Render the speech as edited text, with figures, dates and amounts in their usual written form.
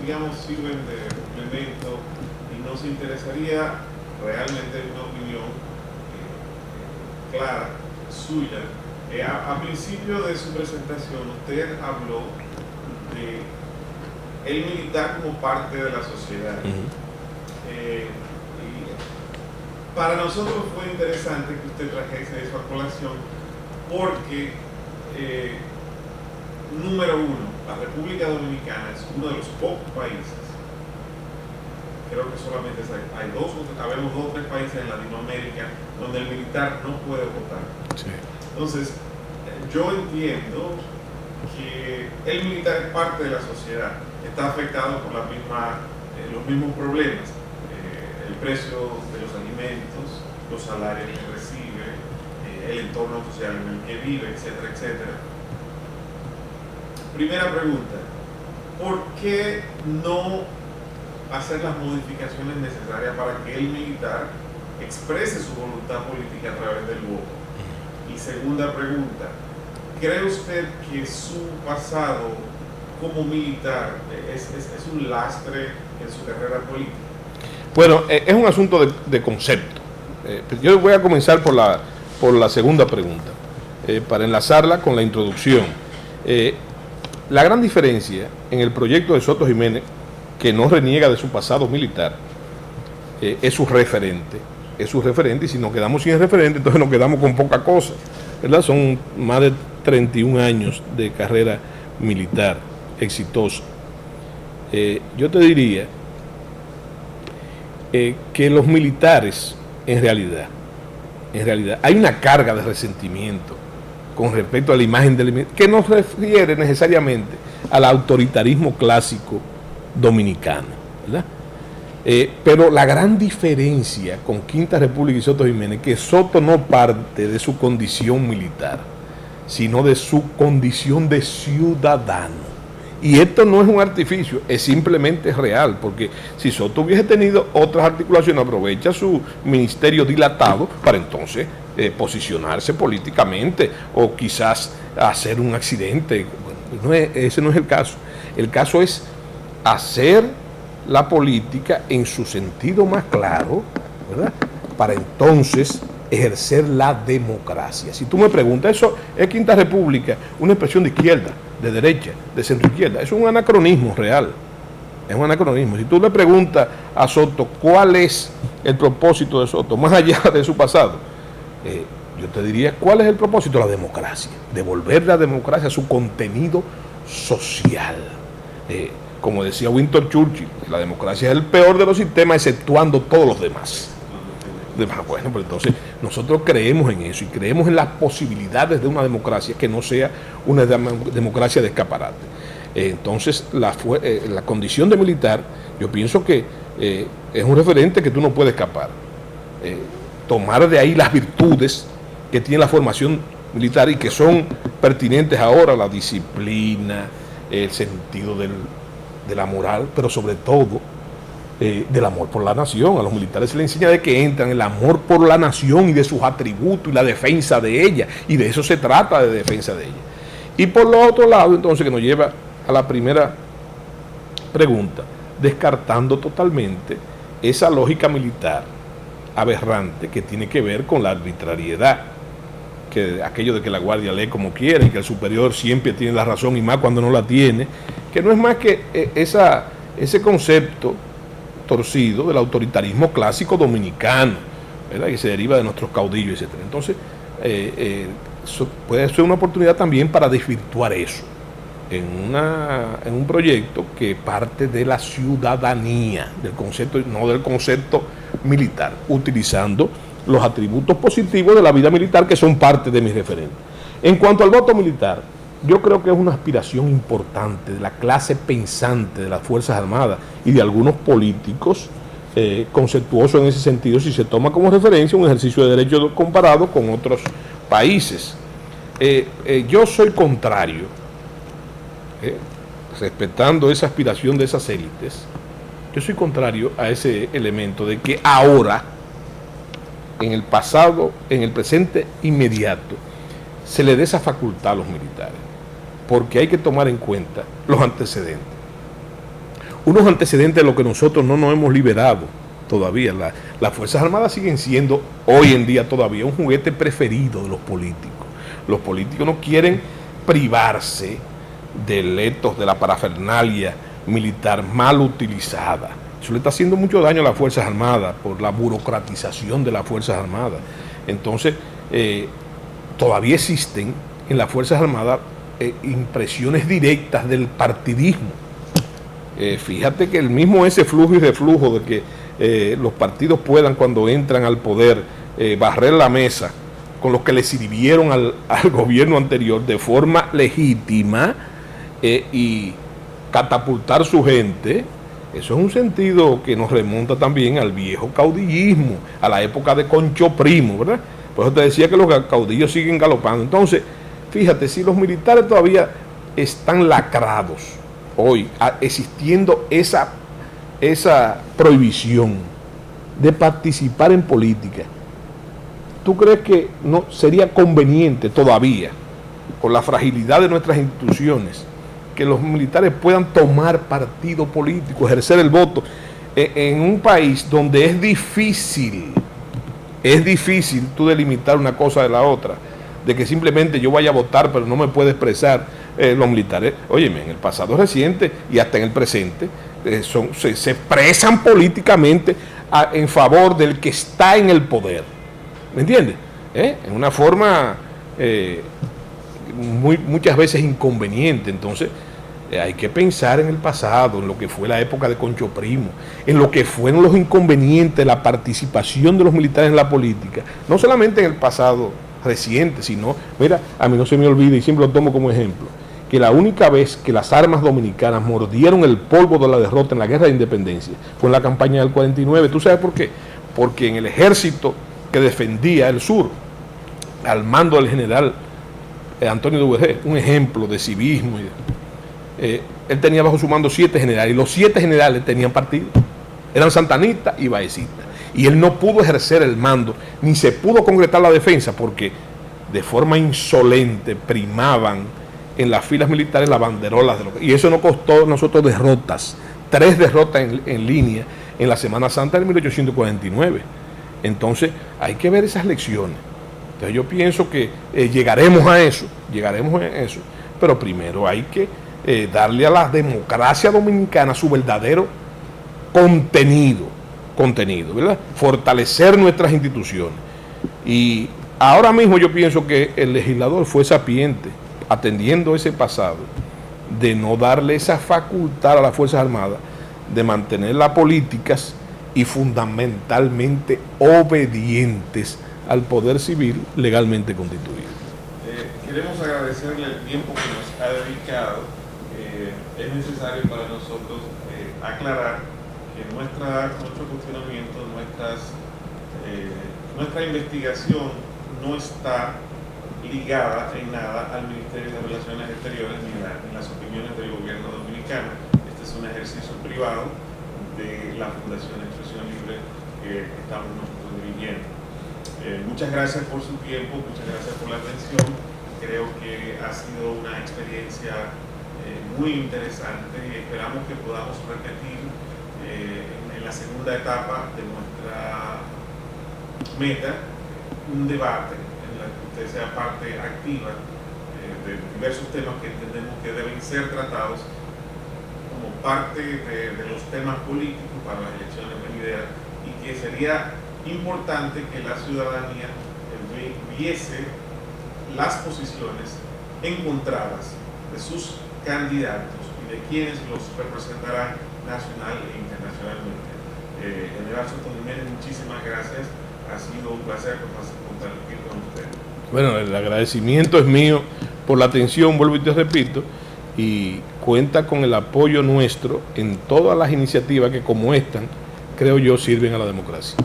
digamos, sirven de complemento y nos interesaría realmente una opinión clara, suya. A principio de su presentación, usted habló de el militar como parte de la sociedad. Y para nosotros fue interesante que usted trajese eso a colación porque, número uno, la República Dominicana es uno de los pocos países, creo que solamente habemos 2 o 3 países en Latinoamérica donde el militar no puede votar. Sí. Entonces, yo entiendo que el militar es parte de la sociedad, está afectado por los mismos problemas, el precio de los alimentos, los salarios que recibe, el entorno social en el que vive, etcétera, etcétera. Primera pregunta, ¿por qué no hacer las modificaciones necesarias para que el militar exprese su voluntad política a través del voto? Y segunda pregunta, ¿cree usted que su pasado como militar es un lastre en su carrera política? Bueno, es un asunto de concepto. Yo voy a comenzar por la segunda pregunta, para enlazarla con la introducción. La gran diferencia en el proyecto de Soto Jiménez, que no reniega de su pasado militar, es su referente. Es su referente, y si nos quedamos sin referente, entonces nos quedamos con poca cosa, ¿verdad? Son más de 31 años de carrera militar exitosa. Yo te diría que los militares, en realidad, hay una carga de resentimiento con respecto a la imagen del militar, que no refiere necesariamente al autoritarismo clásico dominicano, ¿verdad? Pero la gran diferencia con Quinta República y Soto Jiménez, que Soto no parte de su condición militar, sino de su condición de ciudadano. Y esto no es un artificio, es simplemente real, porque si Soto hubiese tenido otras articulaciones, aprovecha su ministerio dilatado para entonces posicionarse políticamente o quizás hacer un accidente. Bueno, ese no es el caso. El caso es hacer la política en su sentido más claro, ¿verdad? Para entonces ejercer la democracia. Si tú me preguntas, ¿eso es Quinta República una expresión de izquierda, de derecha, de centro izquierda? Eso es un anacronismo real, es un anacronismo. Si tú le preguntas a Soto cuál es el propósito de Soto, más allá de su pasado, yo te diría cuál es el propósito: la democracia, devolver la democracia a su contenido social. Como decía Winston Churchill, la democracia es el peor de los sistemas, exceptuando todos los demás. Bueno, pues entonces nosotros creemos en eso y creemos en las posibilidades de una democracia que no sea una democracia de escaparate. Entonces la condición de militar, yo pienso que es un referente que tú no puedes escapar. Tomar de ahí las virtudes que tiene la formación militar y que son pertinentes ahora: la disciplina, el sentido de la moral, pero sobre todo del amor por la nación. A los militares se les enseña de que entran el amor por la nación y de sus atributos y la defensa de ella, y de eso se trata, de defensa de ella. Y por lo otro lado, entonces, que nos lleva a la primera pregunta, descartando totalmente esa lógica militar aberrante que tiene que ver con la arbitrariedad, que aquello de que la guardia lee como quiere y que el superior siempre tiene la razón, y más cuando no la tiene, que no es más que ese concepto torcido del autoritarismo clásico dominicano, ¿verdad? Que se deriva de nuestros caudillos, etc. Entonces, puede ser una oportunidad también para desvirtuar eso en un proyecto que parte de la ciudadanía, del concepto, no del concepto militar, utilizando los atributos positivos de la vida militar que son parte de mis referentes. En cuanto al voto militar, yo creo que es una aspiración importante de la clase pensante de las Fuerzas Armadas y de algunos políticos conceptuosos en ese sentido, si se toma como referencia un ejercicio de derecho comparado con otros países. Yo soy contrario, respetando esa aspiración de esas élites, yo soy contrario a ese elemento de que ahora, en el pasado, en el presente inmediato, se le dé esa facultad a los militares, porque hay que tomar en cuenta los antecedentes. unos antecedentes de lo que nosotros no nos hemos liberado todavía. Las Fuerzas Armadas siguen siendo hoy en día todavía un juguete preferido de los políticos. Los políticos no quieren privarse de letos de la parafernalia militar mal utilizada. Eso le está haciendo mucho daño a las Fuerzas Armadas por la burocratización de las Fuerzas Armadas. Entonces, todavía existen en las Fuerzas Armadas impresiones directas del partidismo. Fíjate que el mismo ese flujo y reflujo de que los partidos puedan, cuando entran al poder, barrer la mesa con los que le sirvieron al gobierno anterior de forma legítima y catapultar su gente. Eso es un sentido que nos remonta también al viejo caudillismo, a la época de Concho Primo, ¿verdad? Por eso te decía que los caudillos siguen galopando. Entonces, fíjate, si los militares todavía están lacrados hoy, existiendo esa prohibición de participar en política, ¿tú crees que no sería conveniente todavía, con la fragilidad de nuestras instituciones, que los militares puedan tomar partido político, ejercer el voto, en un país donde es difícil tú delimitar una cosa de la otra, de que simplemente yo vaya a votar pero no me puedo expresar? Los militares, óyeme, en el pasado reciente y hasta en el presente, se expresan políticamente en favor del que está en el poder, ¿me entiendes? En una forma muchas veces inconveniente. Entonces, hay que pensar en el pasado, en lo que fue la época de Concho Primo, en lo que fueron los inconvenientes de la participación de los militares en la política, no solamente en el pasado reciente, sino, mira, a mí no se me olvida, y siempre lo tomo como ejemplo, que la única vez que las armas dominicanas mordieron el polvo de la derrota en la guerra de independencia fue en la campaña del 49. ¿Tú sabes por qué? Porque en el ejército que defendía el sur, al mando del general Antonio Duvergé, un ejemplo de civismo, él tenía bajo su mando 7 generales, y los 7 generales tenían partido, eran santanistas y baecistas, y él no pudo ejercer el mando, ni se pudo concretar la defensa, porque de forma insolente primaban en las filas militares las banderolas y eso nos costó a nosotros derrotas, 3 derrotas en línea en la Semana Santa de 1849. Entonces hay que ver esas lecciones. Entonces yo pienso que llegaremos a eso, pero primero hay que darle a la democracia dominicana su verdadero contenido, ¿verdad? Fortalecer nuestras instituciones. Y ahora mismo yo pienso que el legislador fue sapiente, atendiendo ese pasado, de no darle esa facultad a las Fuerzas Armadas de mantener las políticas y fundamentalmente obedientes al poder civil legalmente constituido. Queremos agradecerle el tiempo que nos ha dedicado. Es necesario para nosotros aclarar que nuestro cuestionamiento, nuestra investigación no está ligada en nada al Ministerio de Relaciones Exteriores ni las opiniones del gobierno dominicano. Este es un ejercicio privado de la Fundación Expresión Libre que estamos nosotros dirigiendo. Muchas gracias por su tiempo, muchas gracias por la atención. Creo que ha sido una experiencia muy interesante y esperamos que podamos repetir en la segunda etapa de nuestra meta un debate en la que usted sea parte activa de diversos temas que entendemos que deben ser tratados como parte de los temas políticos para las elecciones venideras, y que sería importante que la ciudadanía viese las posiciones encontradas de sus candidatos y de quienes los representarán nacional e internacionalmente. General Soto Jiménez, muchísimas gracias. Ha sido un placer compartir con usted. Bueno, el agradecimiento es mío por la atención, vuelvo y te repito, y cuenta con el apoyo nuestro en todas las iniciativas que, como esta, creo yo, sirven a la democracia.